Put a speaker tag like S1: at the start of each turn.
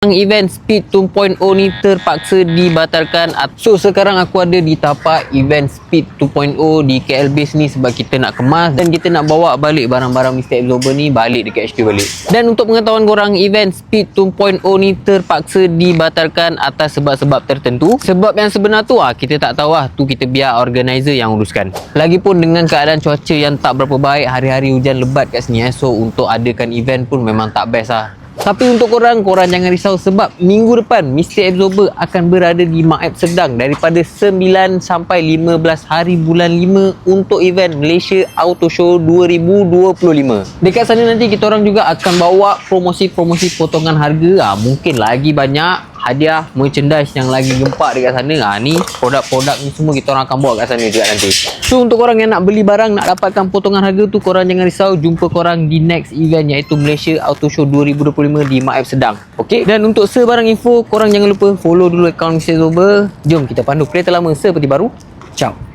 S1: korang, event Speed 2.0 ni terpaksa dibatalkan. So sekarang aku ada di tapak event Speed 2.0 di KL Base ni sebab kita nak kemas dan kita nak bawa balik barang-barang Mr. Absorber ni balik dekat HQ balik. Dan untuk pengetahuan korang, event Speed 2.0 ni terpaksa dibatalkan atas sebab-sebab tertentu. Sebab yang sebenar tu kita tak tahu tu kita biar organizer yang uruskan. Lagipun dengan keadaan cuaca yang tak berapa baik, hari-hari hujan lebat kat sini so untuk adakan event pun memang tak best Tapi untuk korang jangan risau sebab minggu depan Mr. Absorber akan berada di Maib Sedang daripada 9 sampai 15 hari bulan 5 untuk event Malaysia Auto Show 2025. Dekat sana nanti kita orang juga akan bawa promosi-promosi potongan harga. Mungkin lagi banyak hadiah, merchandise yang lagi gempak dekat sana. Ni produk-produk ni semua kita orang akan bawa kat sana juga nanti. So untuk korang yang nak beli barang, nak dapatkan potongan harga tu, korang jangan risau, jumpa korang di next event iaitu Malaysia Auto Show 2025 di Maib Sedang. Okey, dan untuk sebarang info, korang jangan lupa follow dulu akaun Mr. Absorber. Jom kita pandu kereta lama seperti baru. Ciao.